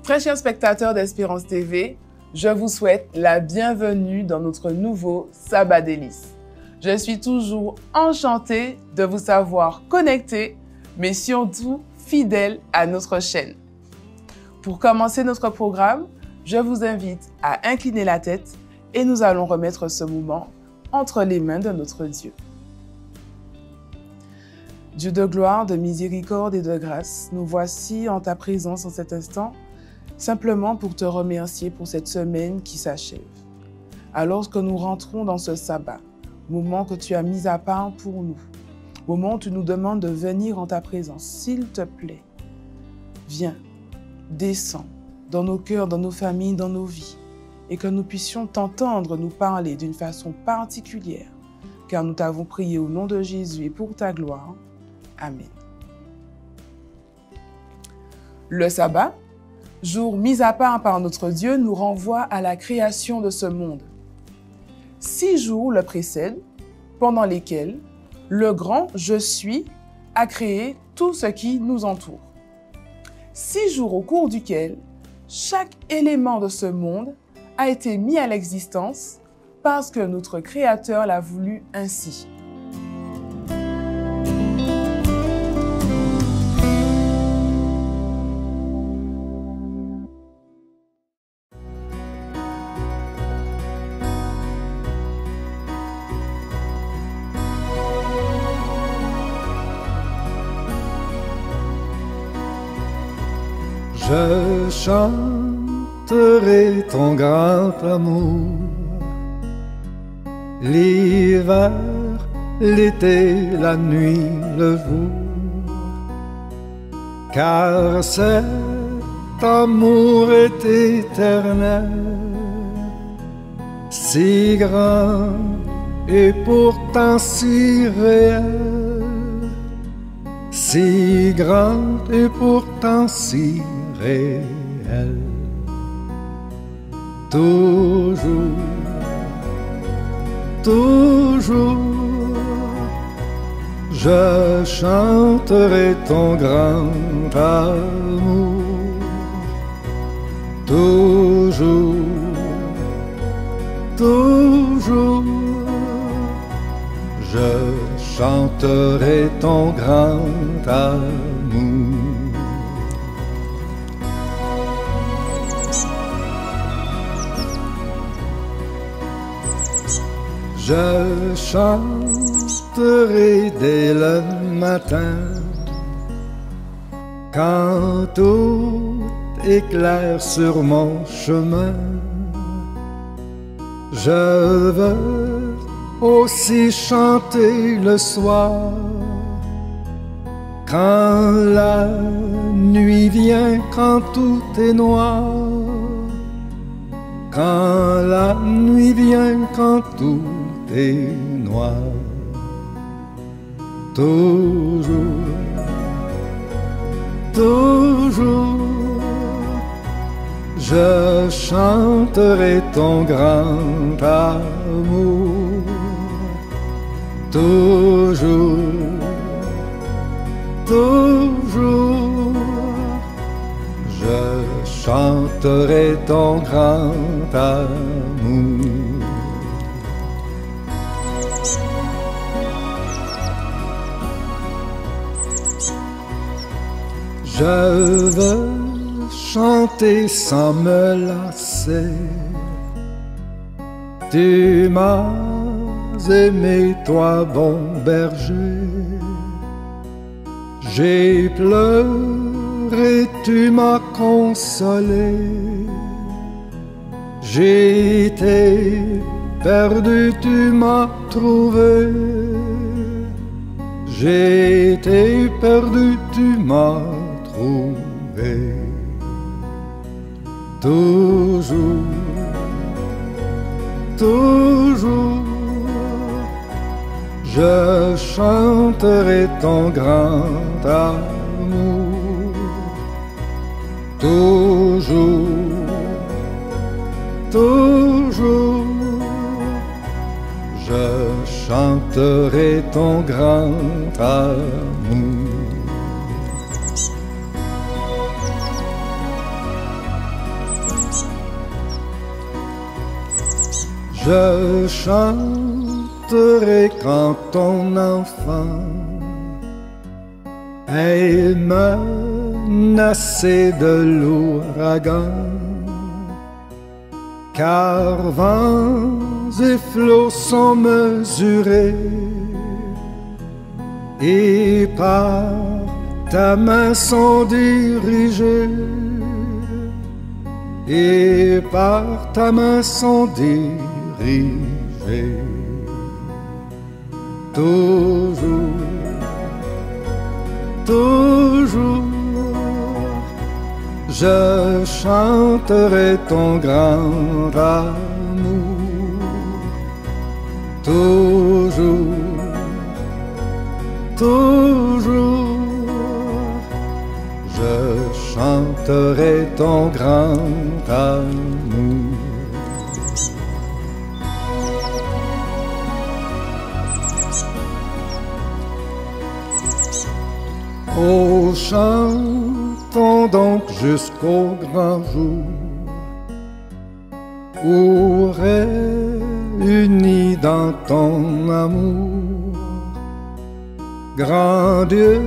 Très chers spectateurs d'Espérance TV, je vous souhaite la bienvenue dans notre nouveau Sabbat délices. Je suis toujours enchantée de vous savoir connectés, mais surtout fidèles à notre chaîne. Pour commencer notre programme, je vous invite à incliner la tête et nous allons remettre ce moment entre les mains de notre Dieu. Dieu de gloire, de miséricorde et de grâce, nous voici en ta présence en cet instant, simplement pour te remercier pour cette semaine qui s'achève. Alors que nous rentrons dans ce sabbat, moment que tu as mis à part pour nous, moment où tu nous demandes de venir en ta présence, s'il te plaît, viens, descends dans nos cœurs, dans nos familles, dans nos vies, et que nous puissions t'entendre nous parler d'une façon particulière, car nous t'avons prié au nom de Jésus et pour ta gloire. Amen. Le sabbat, jour mis à part par notre Dieu, nous renvoie à la création de ce monde. 6 jours le précèdent, pendant lesquels le grand « Je suis » a créé tout ce qui nous entoure. 6 jours au cours duquel chaque élément de ce monde a été mis à l'existence parce que notre Créateur l'a voulu ainsi. Je chanterai ton grand amour, l'hiver, l'été, la nuit, le jour, car cet amour est éternel, si grand et pourtant si réel, si grand et pourtant si réel. Toujours, toujours, je chanterai ton grand amour. Toujours, toujours, je chanterai ton grand amour. Je chanterai dès le matin, quand tout éclaire sur mon chemin. Je veux aussi chanter le soir, quand la nuit vient, quand tout est noir. Quand la nuit vient, quand tout est noir. Toujours, toujours, je chanterai ton grand amour. Toujours, toujours, je chanterai ton grand amour. Je veux chanter sans me lasser. Tu m'as aimé, toi, bon berger. J'ai pleuré, tu m'as consolé. J'ai été perdu, tu m'as trouvé. J'ai été perdu, tu m'as trouvé. Toujours, toujours, je chanterai ton grand amour. Toujours, toujours, je chanterai ton grand amour. Je chanterai quand ton enfant est menacé de l'ouragan, car vents et flots sont mesurés, et par ta main sont dirigés, et par ta main sont dirigés. Toujours, toujours, je chanterai ton grand amour. Toujours, toujours, je chanterai ton grand amour. Oh, chantons donc jusqu'au grand jour, où réunis dans ton amour, grand Dieu,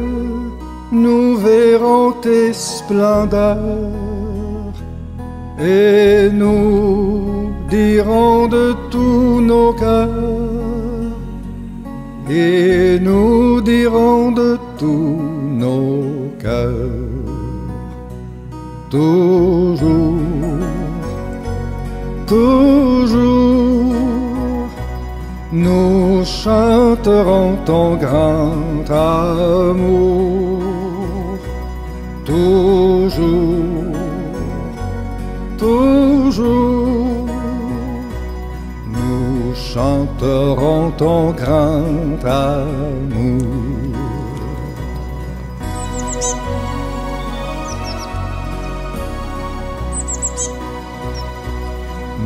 nous verrons tes splendeurs, et nous dirons de tous nos cœurs, et nous dirons de tous nos cœurs, toujours, toujours, nous chanterons ton grand amour. Toujours, toujours, nous chanterons ton grand amour.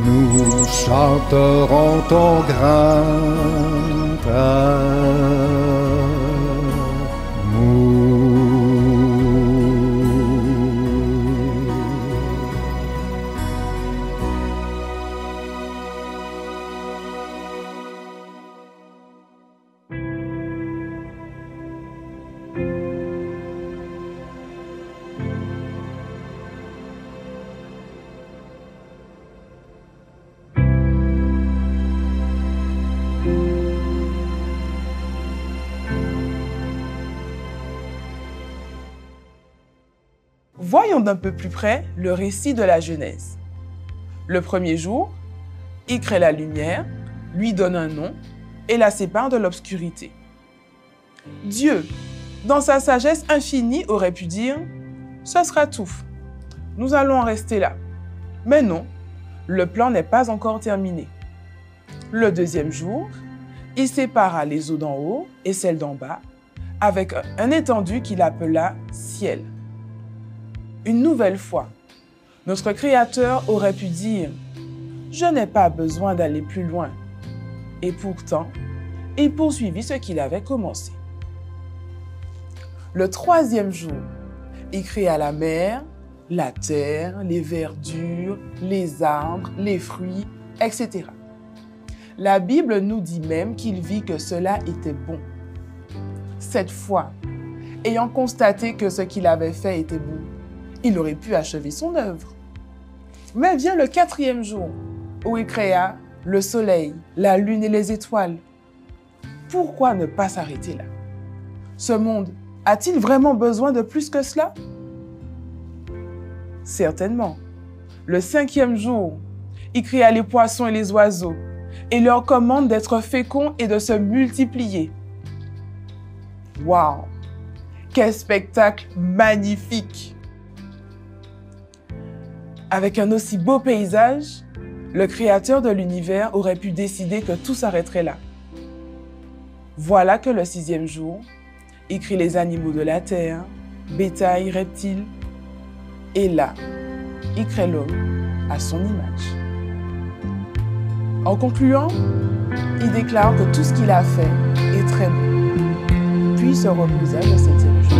Nous chanterons ton grand amour. Voyons d'un peu plus près le récit de la Genèse. Le premier jour, il crée la lumière, lui donne un nom et la sépare de l'obscurité. Dieu, dans sa sagesse infinie, aurait pu dire « Ce sera tout, nous allons en rester là ». Mais non, le plan n'est pas encore terminé. Le deuxième jour, il sépara les eaux d'en haut et celles d'en bas avec un étendu qu'il appela « ciel ». Une nouvelle fois, notre Créateur aurait pu dire « Je n'ai pas besoin d'aller plus loin ». Et pourtant, il poursuivit ce qu'il avait commencé. Le troisième jour, il créa la mer, la terre, les verdures, les arbres, les fruits, etc. La Bible nous dit même qu'il vit que cela était bon. Cette fois, ayant constaté que ce qu'il avait fait était bon, il aurait pu achever son œuvre. Mais vient le quatrième jour, où il créa le soleil, la lune et les étoiles. Pourquoi ne pas s'arrêter là? Ce monde a-t-il vraiment besoin de plus que cela? Certainement. Le cinquième jour, il créa les poissons et les oiseaux et leur commande d'être féconds et de se multiplier. Waouh! Quel spectacle magnifique! Avec un aussi beau paysage, le Créateur de l'univers aurait pu décider que tout s'arrêterait là. Voilà que le sixième jour, il crée les animaux de la terre, bétail, reptiles, et là, il crée l'homme à son image. En concluant, il déclare que tout ce qu'il a fait est très bon, puis se reposa le septième jour.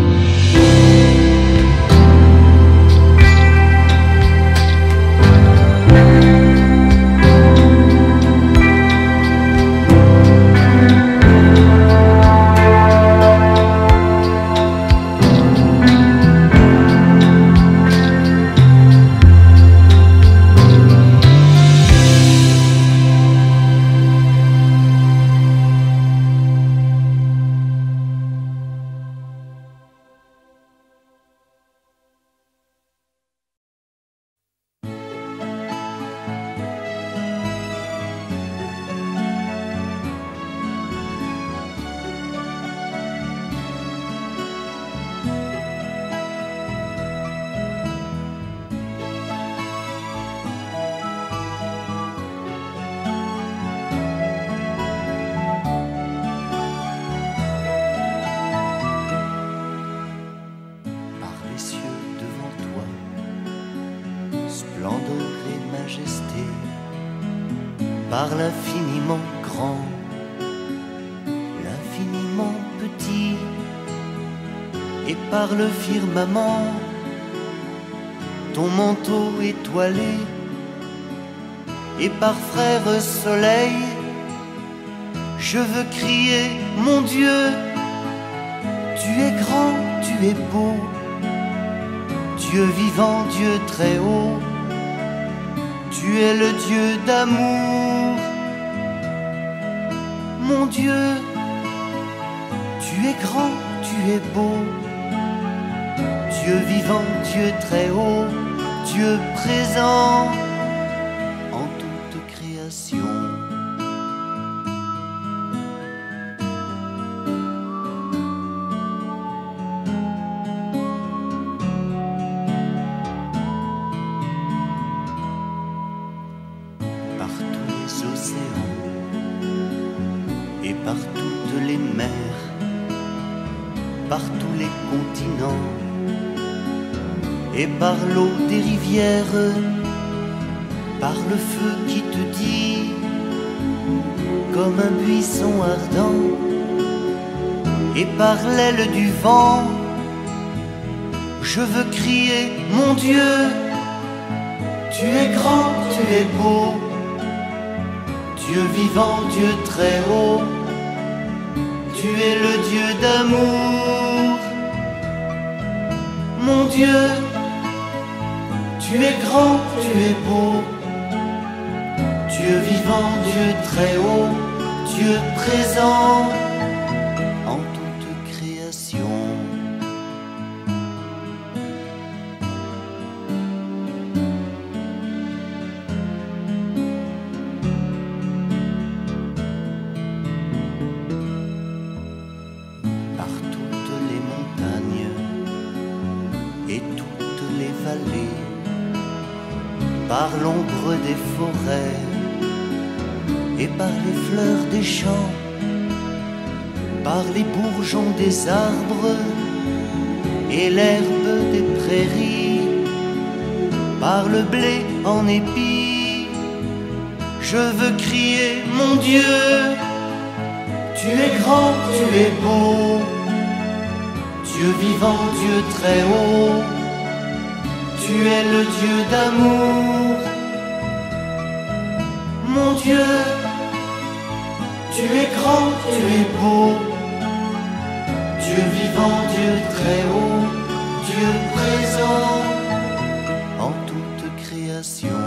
splendeur et majesté, par l'infiniment grand, l'infiniment petit, et par le firmament, ton manteau étoilé, et par frère soleil, je veux crier, mon Dieu, tu es grand, tu es beau, Dieu vivant, Dieu très haut, tu es le Dieu d'amour. Mon Dieu, tu es grand, tu es beau, Dieu vivant, Dieu très haut, Dieu présent en toute création. Par tous les océans et par toutes les mers, par tous les continents et par l'eau des rivières, par le feu qui te dit comme un buisson ardent, et par l'aile du vent, je veux crier, mon Dieu, tu es grand, tu es beau, Dieu vivant, Dieu très haut, tu es le Dieu d'amour. Mon Dieu, tu es grand, tu es beau, Dieu vivant, Dieu très haut, Dieu présent en toute création. Par toutes les montagnes et toutes les vallées, par l'ombre des forêts et par les fleurs des champs, par les bourgeons des arbres et l'herbe des prairies, par le blé en épis, je veux crier, mon Dieu, tu es grand, tu es beau, Dieu vivant, Dieu très haut, tu es le Dieu d'amour. Mon Dieu, tu es grand, tu es beau, Dieu vivant, Dieu très haut, Dieu présent en toute création.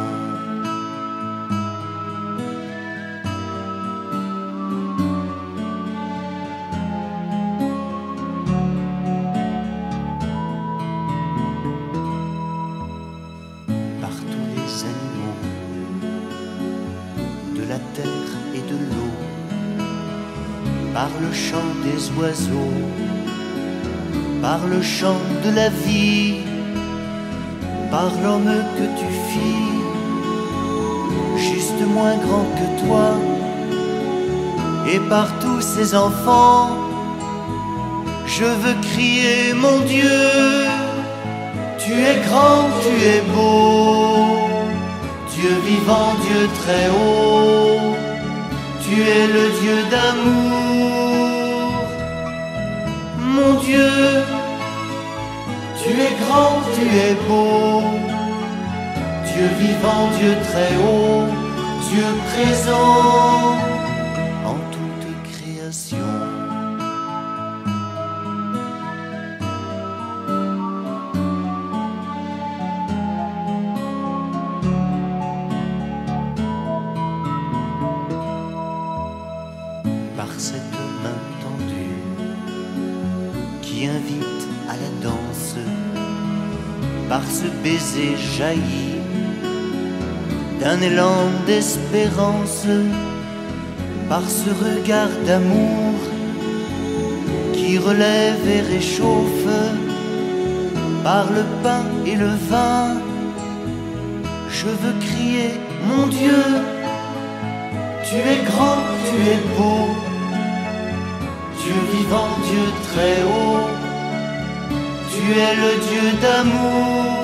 Par tous les animaux de la terre et de l'eau, par le chant des oiseaux, par le chant de la vie, par l'homme que tu fis, juste moins grand que toi, et par tous ces enfants, je veux crier, mon Dieu, tu es grand, tu es beau, Dieu vivant, Dieu très haut, tu es le Dieu d'amour. Mon Dieu, tu es grand, tu es beau, Dieu vivant, Dieu très haut, Dieu présent en toute création. Par cette main tendue qui invite à la danse, par ce baiser jailli d'un élan d'espérance, par ce regard d'amour qui relève et réchauffe, par le pain et le vin, je veux crier, mon Dieu, tu es grand, tu es beau, Dieu vivant, Dieu très haut, tu es le Dieu d'amour.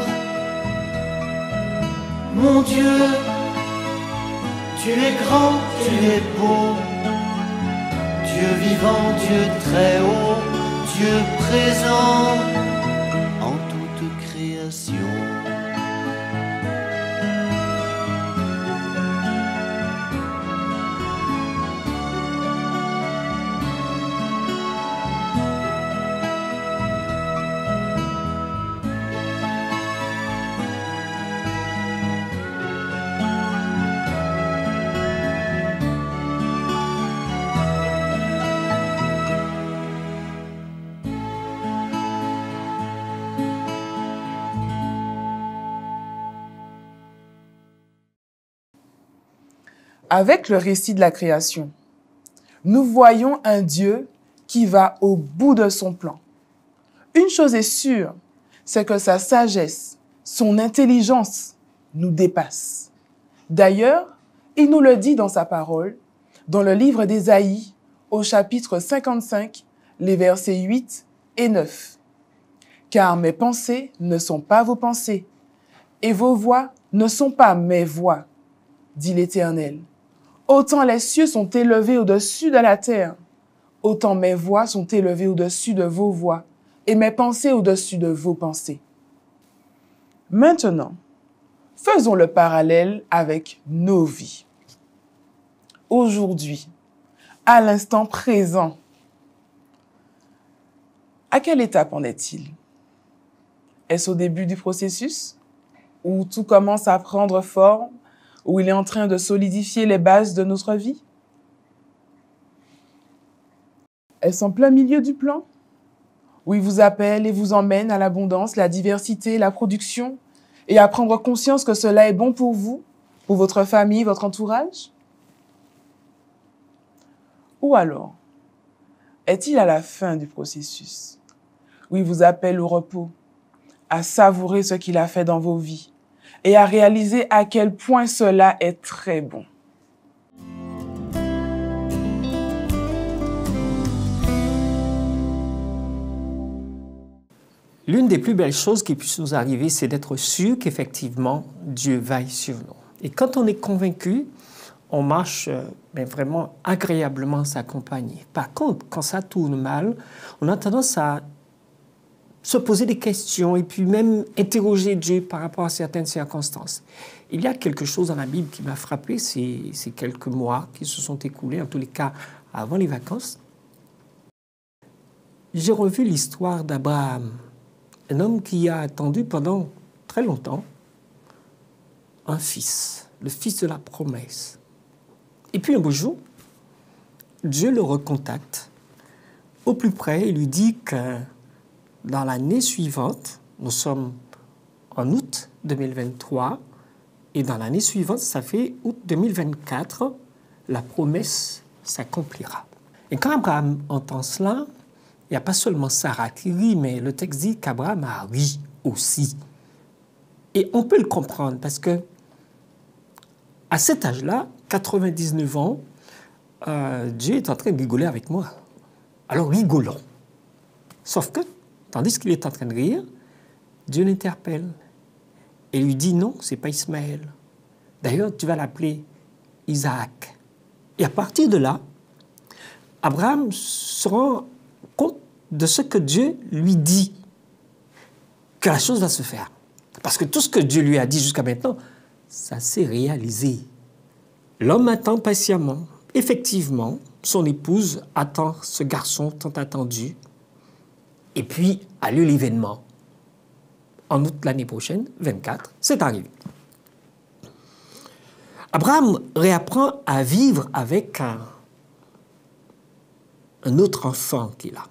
Mon Dieu, tu es grand, tu es beau, Dieu vivant, Dieu très haut, Dieu présent en toute création. Avec le récit de la création, nous voyons un Dieu qui va au bout de son plan. Une chose est sûre, c'est que sa sagesse, son intelligence nous dépasse. D'ailleurs, il nous le dit dans sa parole, dans le livre d'Ésaïe, au chapitre 55, les versets 8 et 9. « Car mes pensées ne sont pas vos pensées, et vos voix ne sont pas mes voix, dit l'Éternel. Autant les cieux sont élevés au-dessus de la terre, autant mes voix sont élevées au-dessus de vos voix, et mes pensées au-dessus de vos pensées. » Maintenant, faisons le parallèle avec nos vies. Aujourd'hui, à l'instant présent, à quelle étape en est-il? Est-ce au début du processus, où tout commence à prendre forme, où il est en train de solidifier les bases de notre vie? Est-ce en plein milieu du plan, où il vous appelle et vous emmène à l'abondance, la diversité, la production, et à prendre conscience que cela est bon pour vous, pour votre famille, votre entourage? Ou alors, est-il à la fin du processus, où il vous appelle au repos, à savourer ce qu'il a fait dans vos vies, et à réaliser à quel point cela est très bon? L'une des plus belles choses qui puisse nous arriver, c'est d'être sûr qu'effectivement, Dieu veille sur nous. Et quand on est convaincu, on marche vraiment agréablement s'accompagner. Par contre, quand ça tourne mal, on a tendance à se poser des questions et puis même interroger Dieu par rapport à certaines circonstances. Il y a quelque chose dans la Bible qui m'a frappé ces quelques mois qui se sont écoulés, en tous les cas avant les vacances. J'ai revu l'histoire d'Abraham, un homme qui a attendu pendant très longtemps un fils, le fils de la promesse. Et puis un beau jour, Dieu le recontacte au plus près et lui dit que dans l'année suivante, nous sommes en août 2023, et dans l'année suivante, ça fait août 2024, la promesse s'accomplira. Et quand Abraham entend cela, il n'y a pas seulement Sarah qui rit, mais le texte dit qu'Abraham a ri aussi. Et on peut le comprendre parce que à cet âge-là, 99 ans, Dieu est en train de rigoler avec moi. Alors rigolons. Sauf que, tandis qu'il est en train de rire, Dieu l'interpelle et lui dit non, ce n'est pas Ismaël. D'ailleurs, tu vas l'appeler Isaac. Et à partir de là, Abraham se rend compte de ce que Dieu lui dit, que la chose va se faire. Parce que tout ce que Dieu lui a dit jusqu'à maintenant, ça s'est réalisé. L'homme attend patiemment. Effectivement, son épouse attend ce garçon tant attendu. Et puis, a lieu l'événement. En août l'année prochaine, 24, c'est arrivé. Abraham réapprend à vivre avec un autre enfant qu'il a.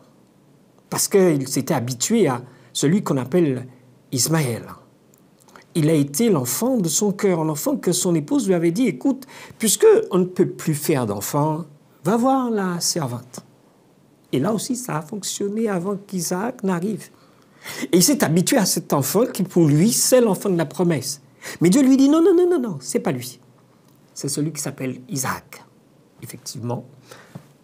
Parce qu'il s'était habitué à celui qu'on appelle Ismaël. Il a été l'enfant de son cœur, l'enfant que son épouse lui avait dit, écoute, puisque on ne peut plus faire d'enfant, va voir la servante. Et là aussi, ça a fonctionné avant qu'Isaac n'arrive. Et il s'est habitué à cet enfant qui, pour lui, c'est l'enfant de la promesse. Mais Dieu lui dit, non, non, non, non, non, c'est pas lui. C'est celui qui s'appelle Isaac. Effectivement,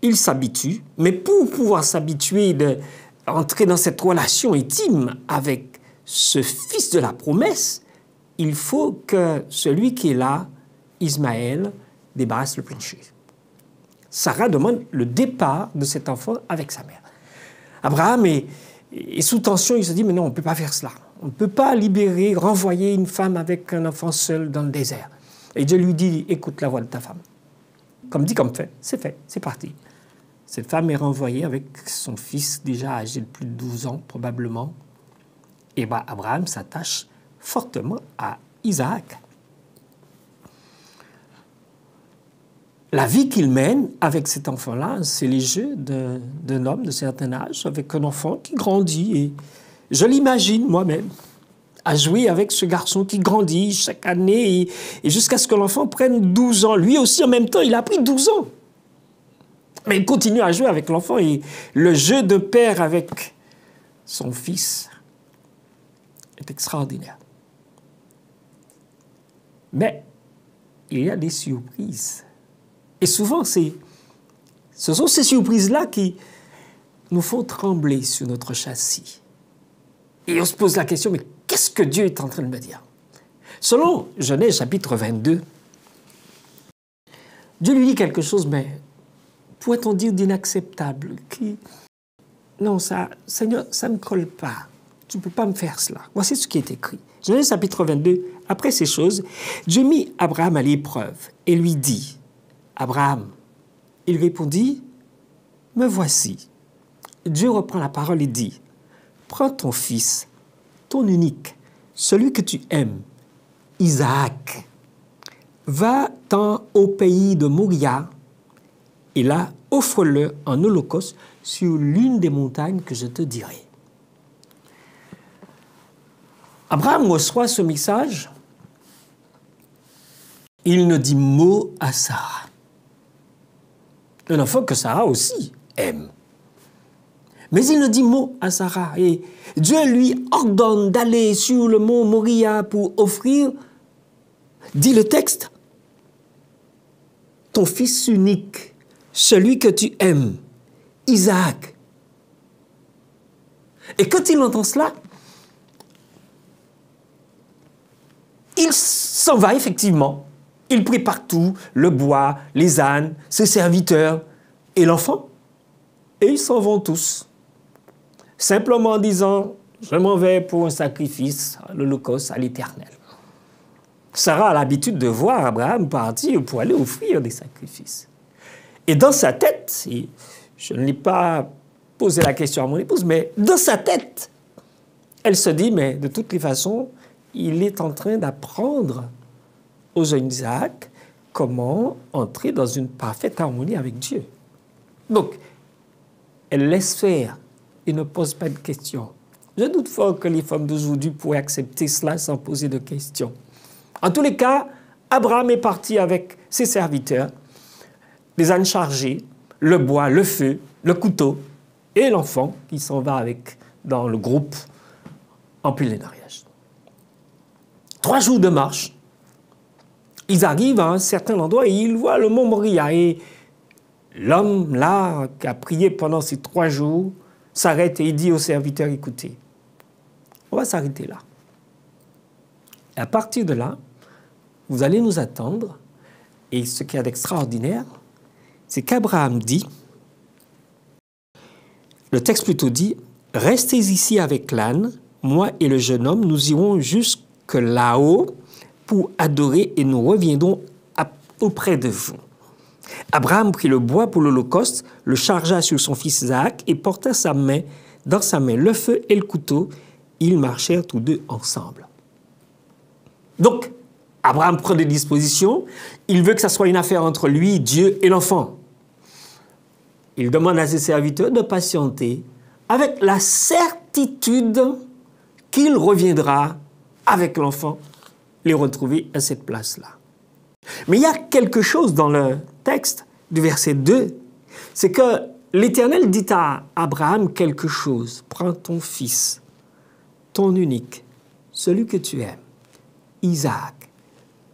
il s'habitue, mais pour pouvoir s'habituer d'entrer dans cette relation intime avec ce fils de la promesse, il faut que celui qui est là, Ismaël, débarrasse le péché. Sarah demande le départ de cet enfant avec sa mère. Abraham est sous tension, il se dit, mais non, on ne peut pas faire cela. On ne peut pas libérer, renvoyer une femme avec un enfant seul dans le désert. Et Dieu lui dit, écoute la voix de ta femme. Comme dit, comme fait, c'est parti. Cette femme est renvoyée avec son fils déjà âgé de plus de 12 ans, probablement. Et Abraham s'attache fortement à Isaac. La vie qu'il mène avec cet enfant-là, c'est les jeux d'un homme de certain âge, avec un enfant qui grandit. Et je l'imagine moi-même, à jouer avec ce garçon qui grandit chaque année, et jusqu'à ce que l'enfant prenne 12 ans. Lui aussi, en même temps, il a pris 12 ans. Mais il continue à jouer avec l'enfant, et le jeu de père avec son fils est extraordinaire. Mais il y a des surprises. Et souvent, ce sont ces surprises-là qui nous font trembler sur notre châssis. Et on se pose la question, mais qu'est-ce que Dieu est en train de me dire? Selon Genèse chapitre 22, Dieu lui dit quelque chose, mais pourrait-on dire d'inacceptable? Non, Seigneur, ça ne colle pas. Tu ne peux pas me faire cela. Voici ce qui est écrit. Genèse chapitre 22, après ces choses, Dieu mit Abraham à l'épreuve et lui dit, Abraham, il répondit, me voici. Dieu reprend la parole et dit, prends ton fils, ton unique, celui que tu aimes, Isaac, va-t'en au pays de Moria, et là, offre-le en holocauste sur l'une des montagnes que je te dirai. Abraham reçoit ce message, il ne dit mot à Sarah. Un enfant que Sarah aussi aime. Mais il ne dit mot à Sarah. Et Dieu lui ordonne d'aller sur le mont Moria pour offrir, dit le texte, ton fils unique, celui que tu aimes, Isaac. Et quand il entend cela, il s'en va effectivement. Il prépare tout, le bois, les ânes, ses serviteurs et l'enfant. Et ils s'en vont tous. Simplement en disant, je m'en vais pour un sacrifice, l'holocauste à l'Éternel. Sarah a l'habitude de voir Abraham partir pour aller offrir des sacrifices. Et dans sa tête, et je ne l'ai pas posé la question à mon épouse, mais dans sa tête, elle se dit, mais de toutes les façons, il est en train d'apprendre au jeune Isaac comment entrer dans une parfaite harmonie avec Dieu. Donc, elle laisse faire et ne pose pas de questions. Je doute fort que les femmes d'aujourd'hui pourraient accepter cela sans poser de questions. En tous les cas, Abraham est parti avec ses serviteurs, les ânes chargés, le bois, le feu, le couteau et l'enfant qui s'en va avec dans le groupe en pèlerinage. 3 jours de marche. Ils arrivent à un certain endroit et ils voient le mont Moria. Et l'homme, là, qui a prié pendant ces 3 jours, s'arrête et il dit aux serviteurs, écoutez, on va s'arrêter là. Et à partir de là, vous allez nous attendre. Et ce qu'il y a d'extraordinaire, c'est qu'Abraham dit, le texte plutôt dit, restez ici avec l'âne, moi et le jeune homme, nous irons jusque là-haut pour adorer et nous reviendrons auprès de vous. Abraham prit le bois pour l'holocauste, le chargea sur son fils Isaac et porta dans sa main le feu et le couteau. Ils marchèrent tous deux ensemble. Donc, Abraham prend des dispositions. Il veut que ça soit une affaire entre lui, Dieu et l'enfant. Il demande à ses serviteurs de patienter avec la certitude qu'il reviendra avec l'enfant les retrouver à cette place-là. Mais il y a quelque chose dans le texte du verset 2, c'est que l'Éternel dit à Abraham quelque chose. Prends ton fils, ton unique, celui que tu aimes, Isaac,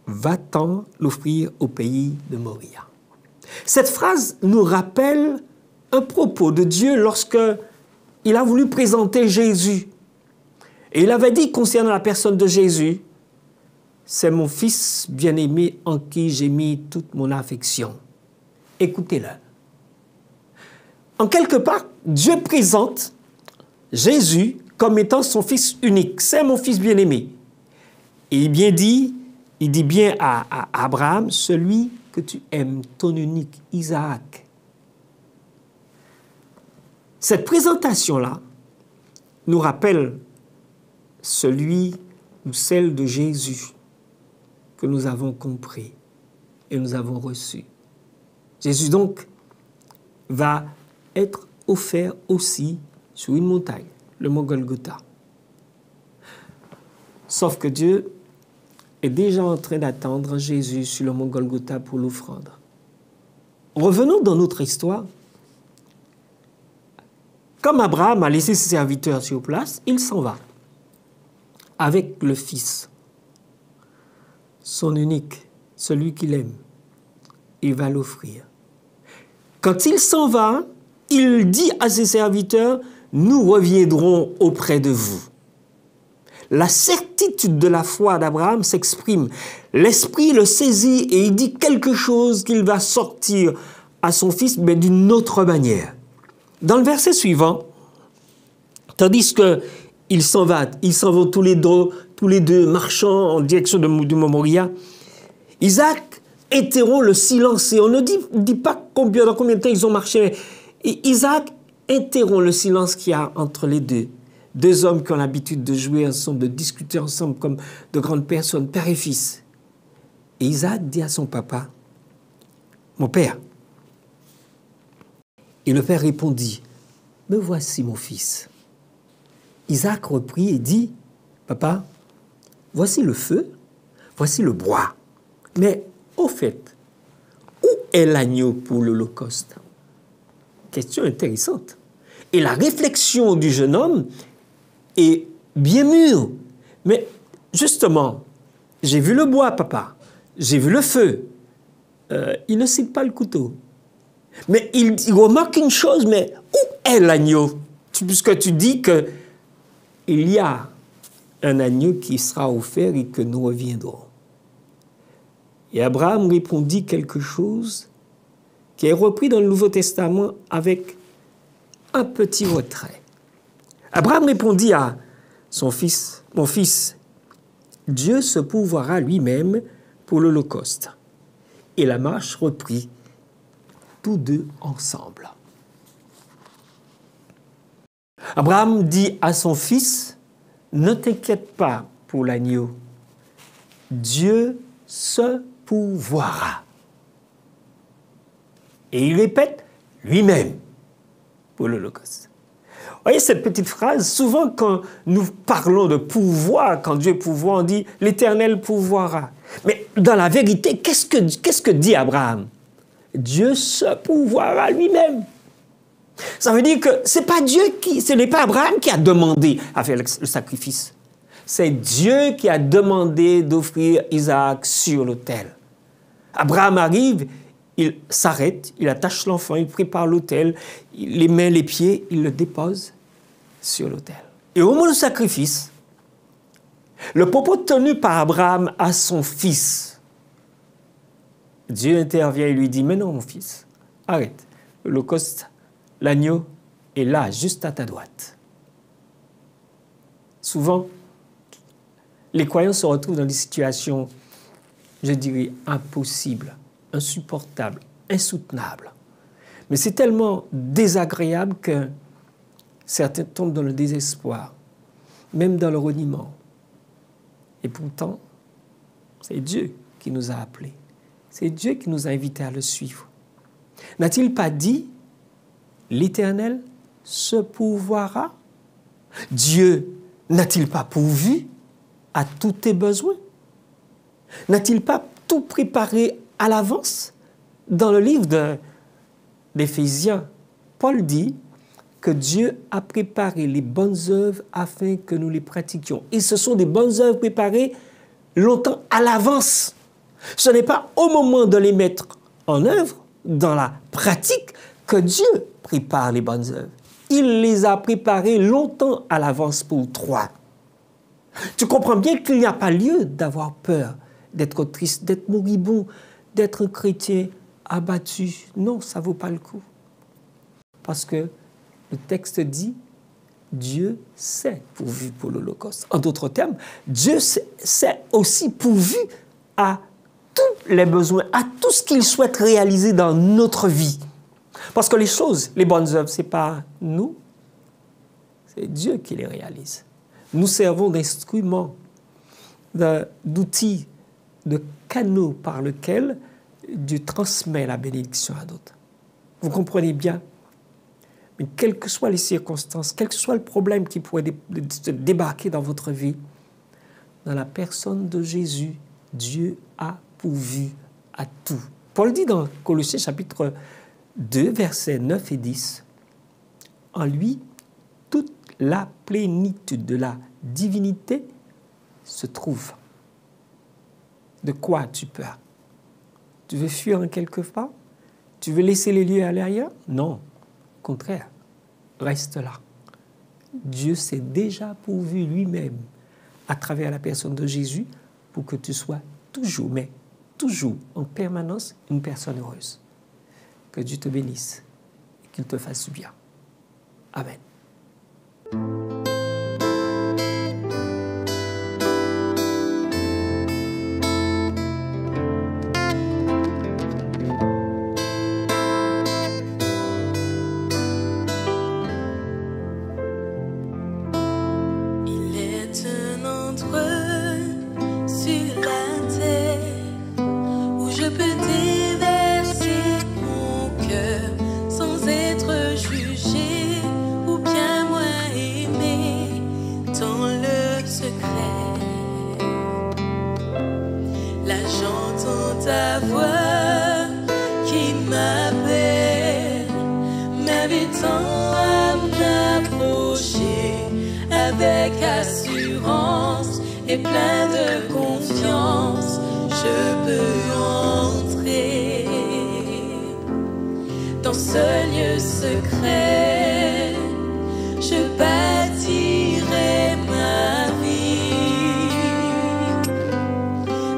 va-t'en l'offrir au pays de Moria. Cette phrase nous rappelle un propos de Dieu lorsque il a voulu présenter Jésus. Et il avait dit concernant la personne de Jésus, c'est mon fils bien-aimé en qui j'ai mis toute mon affection. Écoutez-le. En quelque part, Dieu présente Jésus comme étant son fils unique. C'est mon fils bien-aimé. Et il dit bien à Abraham, celui que tu aimes, ton unique, Isaac. Cette présentation-là nous rappelle celui ou celle de Jésus que nous avons compris et nous avons reçu. Jésus donc va être offert aussi sur une montagne, le mont Golgotha. Sauf que Dieu est déjà en train d'attendre Jésus sur le mont Golgotha pour l'offrande. Revenons dans notre histoire. Comme Abraham a laissé ses serviteurs sur place, il s'en va avec le Fils, son unique, celui qu'il aime. Il va l'offrir. Quand il s'en va, il dit à ses serviteurs, « Nous reviendrons auprès de vous. » La certitude de la foi d'Abraham s'exprime. L'Esprit le saisit et il dit quelque chose qu'il va sortir à son fils, mais d'une autre manière. Dans le verset suivant, tandis qu'ils s'en vont tous les deux marchant en direction du mont Moria, Isaac interrompt le silence. Et on ne dit pas dans combien de temps ils ont marché. Et Isaac interrompt le silence qu'il y a entre les deux. Deux hommes qui ont l'habitude de jouer ensemble, de discuter ensemble comme de grandes personnes, père et fils. Et Isaac dit à son papa, « Mon père. » Et le père répondit, « Me voici mon fils. » Isaac reprit et dit, « Papa, voici le feu, voici le bois. Mais au fait, où est l'agneau pour l'Holocauste ?» Question intéressante. Et la réflexion du jeune homme est bien mûre. Mais justement, j'ai vu le bois, papa. J'ai vu le feu. Il ne cite pas le couteau. Mais il remarque une chose, mais où est l'agneau? Puisque tu dis qu'il y a un agneau qui sera offert et que nous reviendrons. Et Abraham répondit quelque chose qui est repris dans le Nouveau Testament avec un petit retrait. Abraham répondit à son fils, « Mon fils, Dieu se pourvoira lui-même pour l'Holocauste. » Et la marche reprit, tous deux ensemble. Abraham dit à son fils, « Ne t'inquiète pas pour l'agneau. Dieu se pourvoira. » Et il répète lui-même pour l'Holocauste. Vous voyez cette petite phrase, souvent quand nous parlons de pouvoir, quand Dieu pourvoit, on dit « l'Éternel pourvoira ». Mais dans la vérité, qu'est-ce que dit Abraham? Dieu se pourvoira lui-même. Ça veut dire que ce n'est pas Abraham qui a demandé à faire le sacrifice. C'est Dieu qui a demandé d'offrir Isaac sur l'autel. Abraham arrive, il s'arrête, il attache l'enfant, il prépare l'autel, les mains, les pieds, il le dépose sur l'autel. Et au moment du sacrifice, le propos tenu par Abraham à son fils, Dieu intervient et lui dit, « Mais non, mon fils, arrête, l'Holocauste, l'agneau est là, juste à ta droite. » Souvent, les croyants se retrouvent dans des situations, je dirais, impossibles, insupportables, insoutenables. Mais c'est tellement désagréable que certains tombent dans le désespoir, même dans le reniement. Et pourtant, c'est Dieu qui nous a appelés. C'est Dieu qui nous a invités à le suivre. N'a-t-il pas dit « L'Éternel se pourvoira » ? Dieu n'a-t-il pas pourvu à tous tes besoins? N'a-t-il pas tout préparé à l'avance? Dans le livre d'Éphésiens, Paul dit que Dieu a préparé les bonnes œuvres afin que nous les pratiquions. Et ce sont des bonnes œuvres préparées longtemps à l'avance. Ce n'est pas au moment de les mettre en œuvre, dans la pratique, que Dieu prépare les bonnes œuvres. Il les a préparées longtemps à l'avance pour toi. Tu comprends bien qu'il n'y a pas lieu d'avoir peur, d'être triste, d'être moribond, d'être un chrétien abattu. Non, ça ne vaut pas le coup. Parce que le texte dit, Dieu s'est pourvu pour l'Holocauste. En d'autres termes, Dieu s'est aussi pourvu à tous les besoins, à tout ce qu'il souhaite réaliser dans notre vie. Parce que les choses, les bonnes œuvres, ce n'est pas nous, c'est Dieu qui les réalise. Nous servons d'instruments, d'outils, de canaux par lesquels Dieu transmet la bénédiction à d'autres. Vous comprenez bien? Mais quelles que soient les circonstances, quel que soit le problème qui pourrait débarquer dans votre vie, dans la personne de Jésus, Dieu a pourvu à tout. Paul dit dans Colossiens chapitre 2, versets 9 et 10, « En lui, toute la plénitude de la divinité se trouve. » De quoi as-tu peur? Tu veux fuir en quelque part? Tu veux laisser les lieux à l'arrière? Non, au contraire, reste là. Dieu s'est déjà pourvu lui-même à travers la personne de Jésus pour que tu sois toujours, mais toujours, en permanence, une personne heureuse. Que Dieu te bénisse et qu'il te fasse du bien. Amen. Et plein de confiance, je peux entrer dans ce lieu secret. Je bâtirai ma vie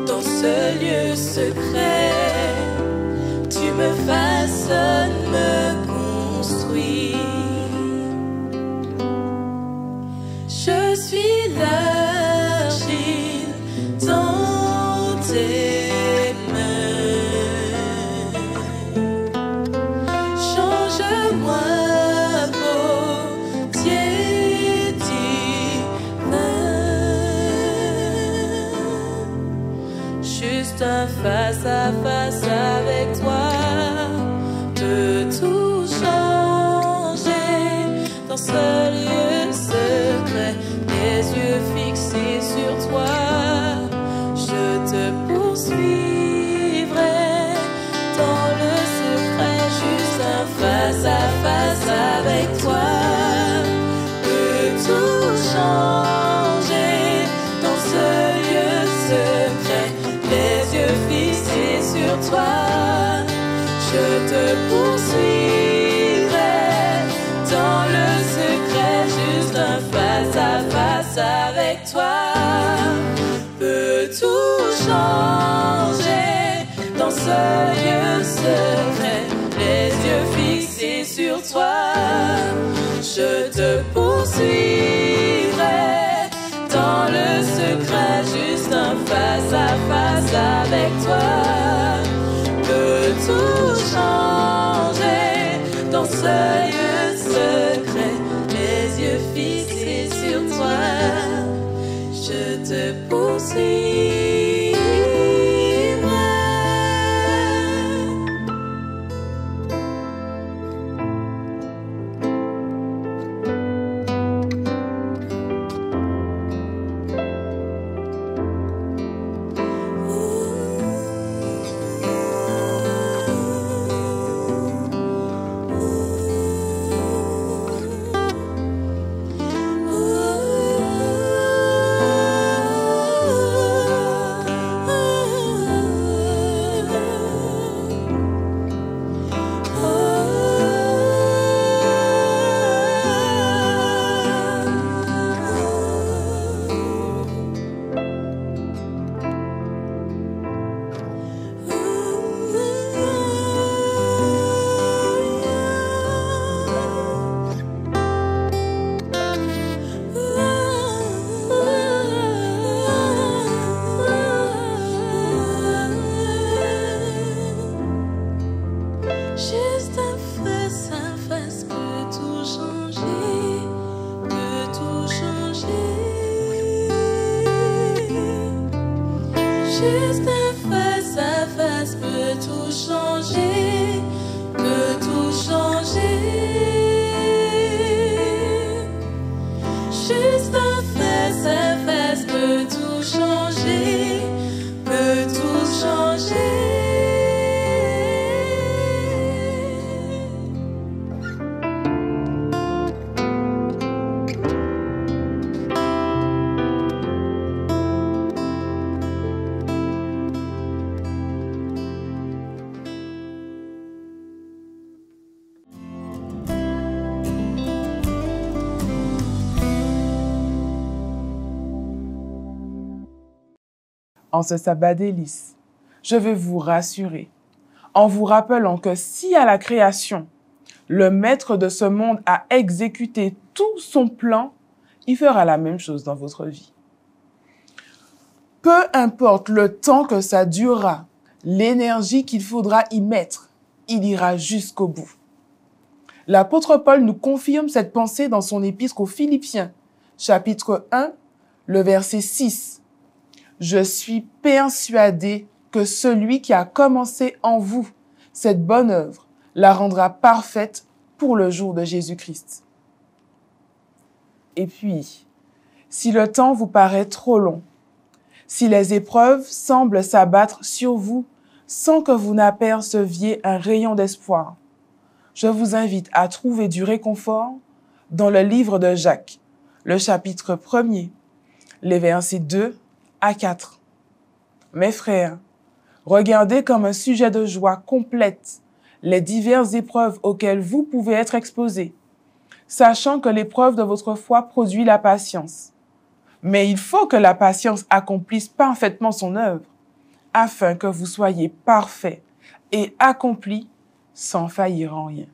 dans ce lieu secret. Tu me façonnes, me construis. Je suis là. Face à face avec toi, de tout changer dans ce lieu secret, les yeux fixés sur toi, je te poursuivrai dans le secret, juste un face à face avec toi, de tout changer dans ce lieu secret. Les yeux fixés sur toi, je te poursuivrai dans le secret, juste un face à face avec toi. Peut tout changer dans ce lieu secret, les yeux fixés sur toi, je te poursuivrai dans le secret, juste un face à face avec toi. Peut tout changer dans ce lieu secret, les yeux fixés sur toi, je te poursuivrai. Juste un face à face peut tout changer, peut tout changer. Juste un face à face peut tout changer, peut tout changer. En ce sabbat délice, je veux vous rassurer en vous rappelant que si à la création, le maître de ce monde a exécuté tout son plan, il fera la même chose dans votre vie. Peu importe le temps que ça durera, l'énergie qu'il faudra y mettre, il ira jusqu'au bout. L'apôtre Paul nous confirme cette pensée dans son épître aux Philippiens, chapitre 1, le verset 6. Je suis persuadé que celui qui a commencé en vous cette bonne œuvre la rendra parfaite pour le jour de Jésus-Christ. Et puis, si le temps vous paraît trop long, si les épreuves semblent s'abattre sur vous sans que vous n'aperceviez un rayon d'espoir, je vous invite à trouver du réconfort dans le livre de Jacques, le chapitre 1er, les versets 2 à 4. Mes frères, regardez comme un sujet de joie complète les diverses épreuves auxquelles vous pouvez être exposés, sachant que l'épreuve de votre foi produit la patience. Mais il faut que la patience accomplisse parfaitement son œuvre, afin que vous soyez parfaits et accomplis sans faillir en rien.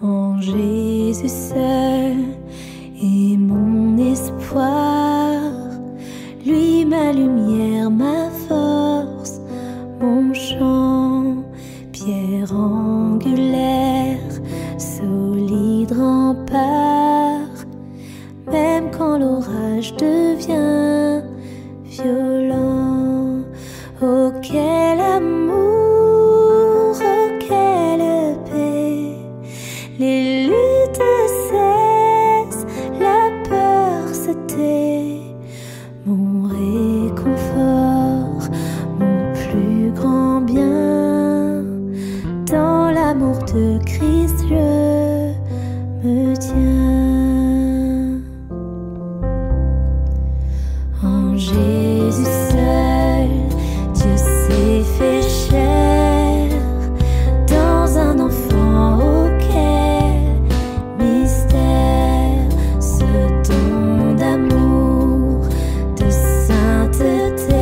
En Jésus seul est mon espoir, lui ma lumière, ma force, mon chant, pierre angulaire, solide rempart, même quand l'orage devient violent. Oh quel amour, oh quelle paix, les luttes cessent, la peur se tait, mon réconfort, mon plus grand bien, dans l'amour de Christ je me tiens. En Jésus seul, Dieu s'est fait chair, dans un enfant auquel mystère, ce don d'amour, de sainteté,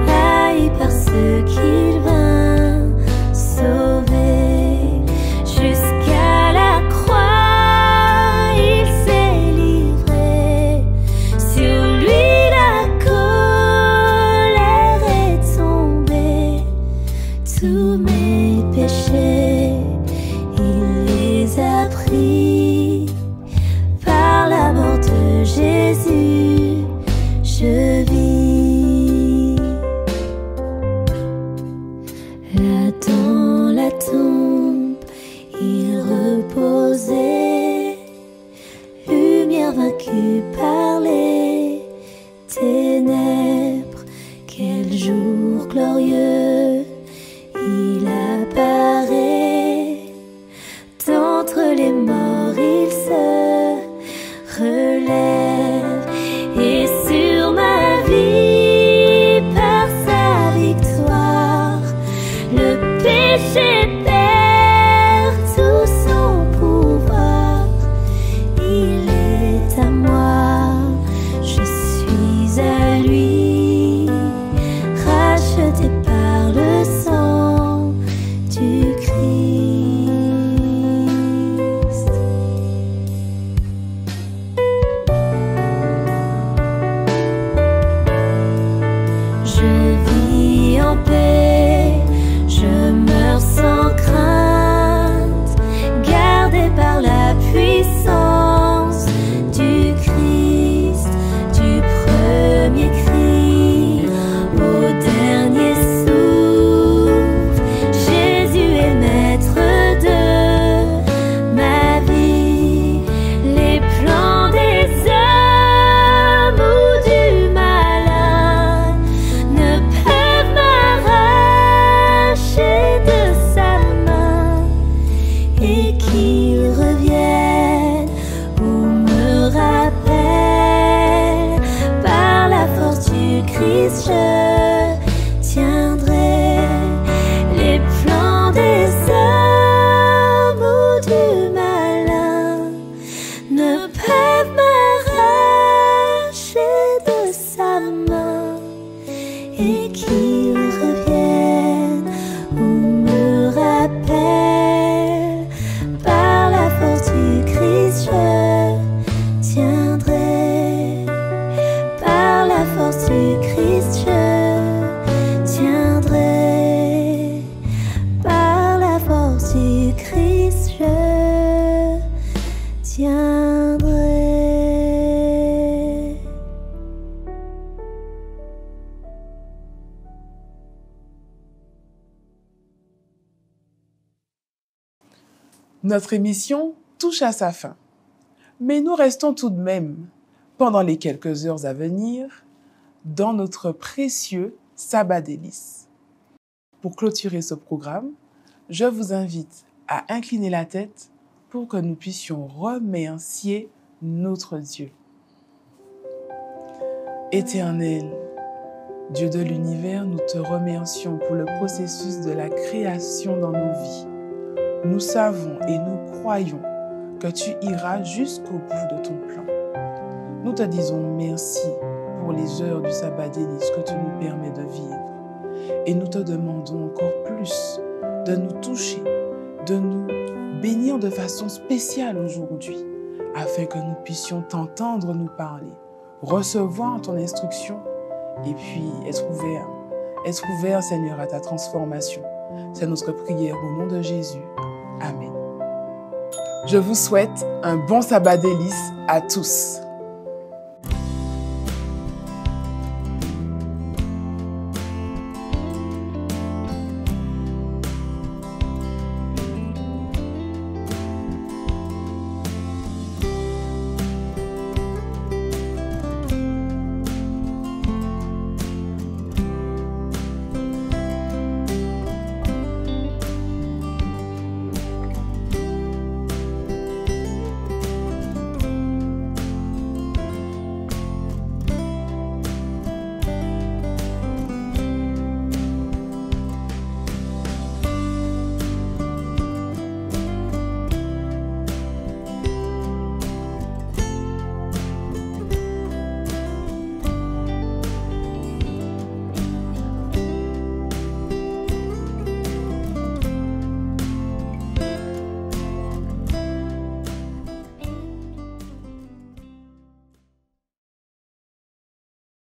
haï par ceux qu'il vint sauver. Jusqu'à la croix, il s'est livré, sur lui la colère est tombée. Tous mes péchés, il les a pris, par la mort de Jésus, je vis. Là dans la tombe, il reposait, lumière vaincue par les ténèbres. Quel jour glorieux, Je vis en paix, je meurs sans crainte, gardé par la puissance du Christ, du premier cri au dernier souffle. Jésus est maître de ma vie. Les plans des hommes ou du malin ne peuvent m'arracher de sa main, et qu'il revienne ou me rappelle par la force du Christ, je tiendrai. Les plans des hommes ou du malin ne peuvent m'arracher de sa main, et qu'il revienne ou me rappelle par la force du Christ, je tiendrai. Par la force du Christ, je tiendrai. Par la force du Christ, je tiendrai. Notre émission touche à sa fin. Mais nous restons tout de même, pendant les quelques heures à venir, dans notre précieux sabbat délices. Pour clôturer ce programme, je vous invite à incliner la tête pour que nous puissions remercier notre Dieu. Éternel, Dieu de l'univers, nous te remercions pour le processus de la création dans nos vies. Nous savons et nous croyons que tu iras jusqu'au bout de ton plan. Nous te disons merci pour les heures du sabbat délice que tu nous permets de vivre. Et nous te demandons encore plus de nous toucher, de nous bénir de façon spéciale aujourd'hui, afin que nous puissions t'entendre nous parler, recevoir ton instruction et puis être ouvert, Seigneur, à ta transformation. C'est notre prière au nom de Jésus. Amen. Je vous souhaite un bon sabbat délice à tous.